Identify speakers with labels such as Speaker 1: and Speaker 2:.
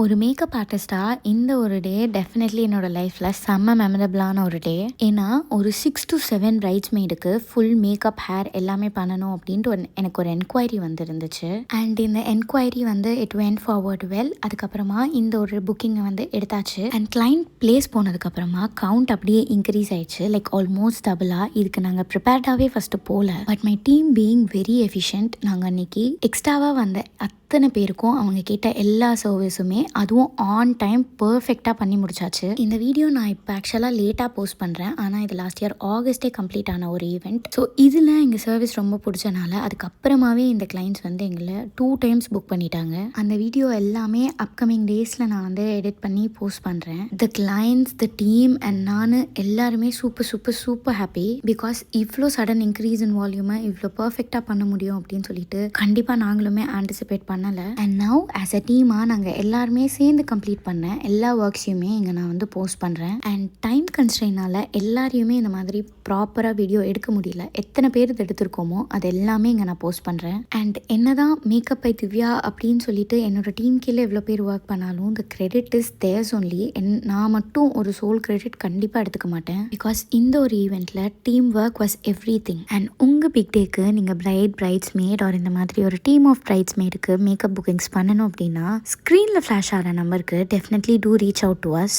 Speaker 1: ஒரு மேக்கப் ஆர்டிஸ்ட்டாக இந்த ஒரு டே டெஃபினெட்லி என்னோட லைஃப்பில் செம்ம மெமரபிளான ஒரு டே. ஏன்னா ஒரு 6 to 7 பிரைட்ஸ்மெய்டுக்கு ஃபுல் மேக்கப் ஹேர் எல்லாமே பண்ணணும் அப்படின்ட்டு எனக்கு ஒரு என்கொயரி வந்து இருந்துச்சு. அண்ட் இந்த என்கொயரி வந்து இட் வென்ட் ஃபார்வர்ட் வெல். அதுக்கப்புறமா இந்த ஒரு புக்கிங்கை வந்து எடுத்தாச்சு. அண்ட் கிளைண்ட் பிளேஸ் போனதுக்கப்புறமா கவுண்ட் அப்படியே இன்க்ரீஸ் ஆயிடுச்சு, லைக் ஆல்மோஸ்ட் டபுளாக. இதுக்கு நாங்கள் ப்ரிப்பேர்டாகவே ஃபஸ்ட்டு போகல. But my team being very efficient, நாங்கள் அன்றைக்கி எக்ஸ்ட்ராவாக வந்த அத்தனை பேருக்கும் அவங்க கேட்ட எல்லா சர்வீஸுமே அதுவும் ஆன் டைம் பர்ஃபெக்டாக பண்ணி முடிச்சாச்சு. இந்த வீடியோ நான் இப்போ ஆக்சுவலாக லேட்டாக போஸ்ட் பண்ணுறேன், ஆனால் இது லாஸ்ட் இயர் ஆகஸ்டே கம்ப்ளீட் ஆன ஒரு ஈவெண்ட். ஸோ இதில் எங்கள் சர்வீஸ் ரொம்ப பிடிச்சனால அதுக்கப்புறமாவே இந்த கிளைண்ட்ஸ் வந்து எங்களை 2 times புக் பண்ணிட்டாங்க. அந்த வீடியோ எல்லாமே அப்கமிங் டேஸில் நான் வந்து எடிட் பண்ணி போஸ்ட் பண்ணுறேன். த கிளைண்ட்ஸ், த டீம் அண்ட் நான் எல்லாருமே super super super happy. Because இவ்வளோ சடன் இன்க்ரீஸ் இன் வால்யூமை இவ்வளோ பர்ஃபெக்டாக பண்ண முடியும் அப்படின்னு சொல்லிட்டு கண்டிப்பாக நாங்களுமே ஆன்டிசிபேட் பண்ணலை. அண்ட் நவ் ஆஸ் அ டீமாக நாங்கள் எல்லாருமே சேர்ந்து கம்ப்ளீட் பண்ண எல்லா ஒர்க்ஸையுமே இங்கே நான் வந்து போஸ்ட் பண்ணுறேன். அண்ட் டைம் கன்ஸ்ட்ரெயினால் எல்லாரையுமே இந்த மாதிரி ப்ராப்பராக வீடியோ எடுக்க முடியல. எத்தனை பேர் இது எடுத்திருக்கோமோ அது எல்லாமே இங்கே நான் போஸ்ட் பண்ணுறேன். அண்ட் என்னதான் மேக்கப் பை திவ்யா அப்படின்னு சொல்லிட்டு என்னோட டீம் கீழே எவ்வளோ பேர் ஒர்க் பண்ணாலும் the credit is there's only. நான் மட்டும் ஒரு சோல் கிரெடிட் கண்டிப்பாக எடுத்துக்க மாட்டேன். பிகாஸ் இந்த ஒரு ஈவெண்ட்டில் team work was every thing. And உங்கள் பிக் டேக்கு நீங்கள் பிரைட்ஸ்மேட் ஆர் இந்த மாதிரி ஒரு டீம் ஆஃப் பிரைட்ஸ்மேடுக்கு மேக்கப் புக்கிங்ஸ் பண்ணணும் அப்படின்னா ஸ்க்ரீனில் ஃப்ளாஷ் ஆகிற நம்பருக்கு definitely do reach out to us.